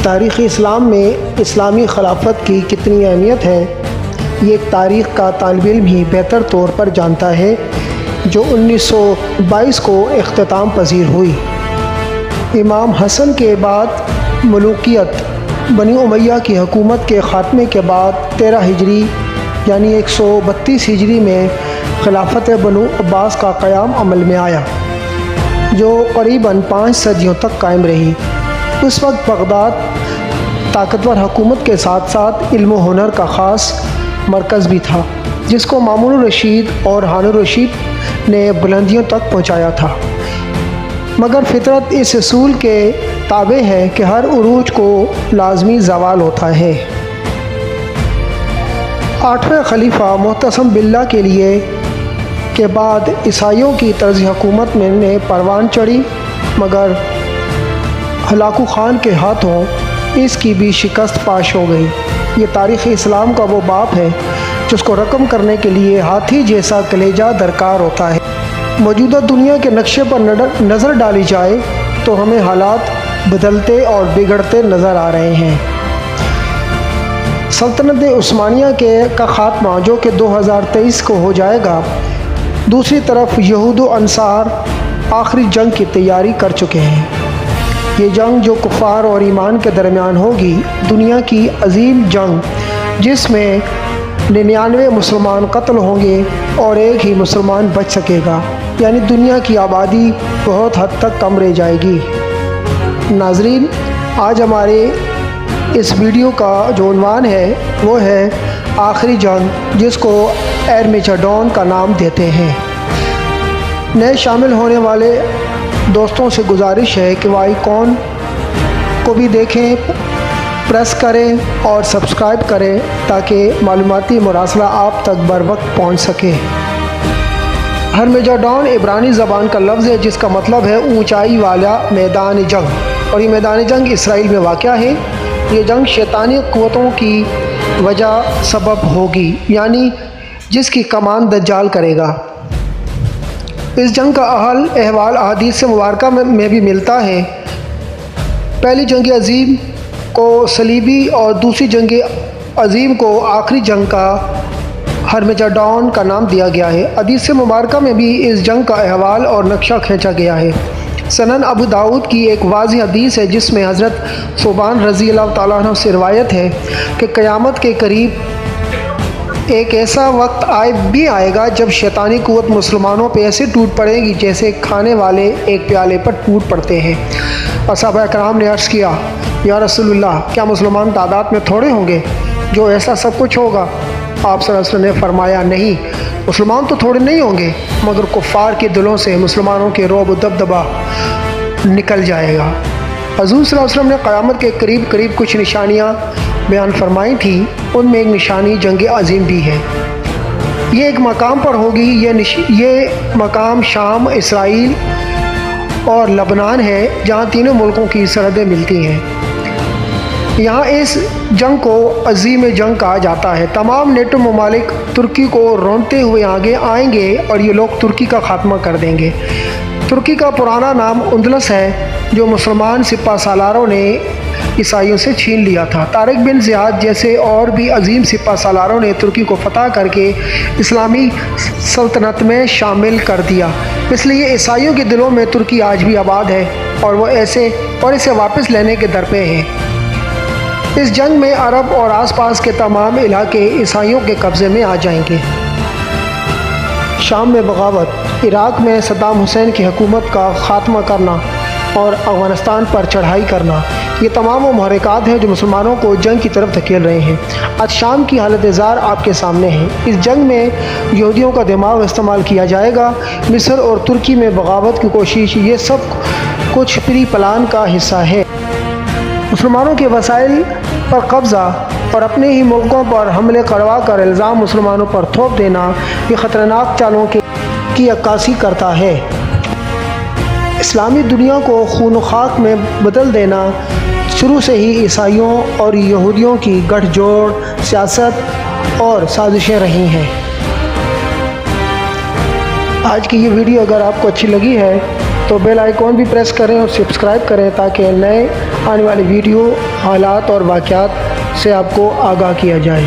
تاریخ اسلام میں اسلامی خلافت کی کتنی اہمیت ہے، یہ ایک تاریخ کا طالب علم ہی بہتر طور پر جانتا ہے جو 1922 کو اختتام پذیر ہوئی۔ امام حسن کے بعد ملوکیت بنی امیہ کی حکومت کے خاتمے کے بعد 13 ہجری یعنی 132 ہجری میں خلافت بنو عباس کا قیام عمل میں آیا، جو قریباً 5 صدیوں تک قائم رہی۔ اس وقت بغداد طاقتور حکومت کے ساتھ ساتھ علم و ہنر کا خاص مرکز بھی تھا، جس کو مامون الرشید اور ہارون الرشید نے بلندیوں تک پہنچایا تھا۔ مگر فطرت اس اصول کے تابع ہے کہ ہر عروج کو لازمی زوال ہوتا ہے۔ 8ویں خلیفہ معتصم باللہ کے لیے کے بعد عیسائیوں کی طرز حکومت میں نے پروان چڑھی، مگر ہلاکو خان کے ہاتھوں اس کی بھی شکست پاش ہو گئی۔ یہ تاریخ اسلام کا وہ باب ہے جس کو رقم کرنے کے لیے ہاتھی جیسا کلیجہ درکار ہوتا ہے۔ موجودہ دنیا کے نقشے پر نظر ڈالی جائے تو ہمیں حالات بدلتے اور بگڑتے نظر آ رہے ہیں۔ سلطنت عثمانیہ کا خاتمہ جو کہ 2023 کو ہو جائے گا، دوسری طرف یہود و انصار آخری جنگ کی تیاری کر چکے ہیں۔ یہ جنگ جو کفار اور ایمان کے درمیان ہوگی، دنیا کی عظیم جنگ جس میں 99 مسلمان قتل ہوں گے اور ایک ہی مسلمان بچ سکے گا، یعنی دنیا کی آبادی بہت حد تک کم رہ جائے گی۔ ناظرین، آج ہمارے اس ویڈیو کا جو عنوان ہے وہ ہے آخری جنگ، جس کو ایرمیجڈون کا نام دیتے ہیں۔ نئے شامل ہونے والے دوستوں سے گزارش ہے کہ وہ آئیکن کو بھی دیکھیں، پریس کریں اور سبسکرائب کریں تاکہ معلوماتی مراسلہ آپ تک بر وقت پہنچ سکے۔ ایرمیجڈون عبرانی زبان کا لفظ ہے جس کا مطلب ہے اونچائی والا میدان جنگ، اور یہ میدان جنگ اسرائیل میں واقع ہے۔ یہ جنگ شیطانی قوتوں کی وجہ سبب ہوگی، یعنی جس کی کمان دجال کرے گا۔ اس جنگ کا احوال احادیث مبارکہ میں بھی ملتا ہے۔ پہلی جنگ عظیم کو صلیبی اور دوسری جنگ عظیم کو آخری جنگ کا ایرمیجڈون کا نام دیا گیا ہے۔ حدیث مبارکہ میں بھی اس جنگ کا احوال اور نقشہ کھینچا گیا ہے۔ سنن ابو داؤد کی ایک واضح حدیث ہے جس میں حضرت ثوبان رضی اللہ تعالیٰ عنہ سے روایت ہے کہ قیامت کے قریب ایک ایسا وقت بھی آئے گا جب شیطانی قوت مسلمانوں پہ ایسے ٹوٹ پڑے گی جیسے کھانے والے ایک پیالے پر ٹوٹ پڑتے ہیں۔ صحابہ کرام نے عرض کیا، یا رسول اللہ، کیا مسلمان تعداد میں تھوڑے ہوں گے جو ایسا سب کچھ ہوگا؟ آپ صلی اللہ علیہ وسلم نے فرمایا، نہیں، مسلمان تو تھوڑے نہیں ہوں گے، مگر کفار کے دلوں سے مسلمانوں کے رعب و دبدبہ نکل جائے گا۔ حضور صلی اللہ علیہ وسلم نے قیامت کے قریب کچھ نشانیاں بیان فرمائی تھیں، ان میں ایک نشانی جنگ عظیم بھی ہے۔ یہ ایک مقام پر ہوگی، یہ مقام شام، اسرائیل اور لبنان ہے، جہاں تینوں ملکوں کی سرحدیں ملتی ہیں۔ یہاں اس جنگ کو عظیم جنگ کہا جاتا ہے۔ تمام نیٹو ممالک ترکی کو رونتے ہوئے آگے آئیں گے اور یہ لوگ ترکی کا خاتمہ کر دیں گے۔ ترکی کا پرانا نام اندلس ہے، جو مسلمان سپہ سالاروں نے عیسائیوں سے چھین لیا تھا۔ طارق بن زیاد جیسے اور بھی عظیم سپہ سالاروں نے ترکی کو فتح کر کے اسلامی سلطنت میں شامل کر دیا۔ اس لیے عیسائیوں کے دلوں میں ترکی آج بھی آباد ہے اور وہ اسے واپس لینے کے در پہ ہیں۔ اس جنگ میں عرب اور آس پاس کے تمام علاقے عیسائیوں کے قبضے میں آ جائیں گے۔ شام میں بغاوت، عراق میں صدام حسین کی حکومت کا خاتمہ کرنا اور افغانستان پر چڑھائی کرنا، یہ تمام وہ محرکات ہیں جو مسلمانوں کو جنگ کی طرف دھکیل رہے ہیں۔ آج شام کی حالت زار آپ کے سامنے ہے۔ اس جنگ میں یہودیوں کا دماغ استعمال کیا جائے گا۔ مصر اور ترکی میں بغاوت کی کوشش، یہ سب کچھ پری پلان کا حصہ ہے۔ مسلمانوں کے وسائل پر قبضہ اور اپنے ہی ملکوں پر حملے کروا کر الزام مسلمانوں پر تھوپ دینا، یہ خطرناک چالوں کی عکاسی کرتا ہے۔ اسلامی دنیا کو خون و خاک میں بدل دینا شروع سے ہی عیسائیوں اور یہودیوں کی گٹھ جوڑ سیاست اور سازشیں رہی ہیں۔ آج کی یہ ویڈیو اگر آپ کو اچھی لگی ہے تو بیل آئیکن بھی پریس کریں اور سبسکرائب کریں تاکہ نئے آنے والی ویڈیو، حالات اور واقعات سے آپ کو آگاہ کیا جائے۔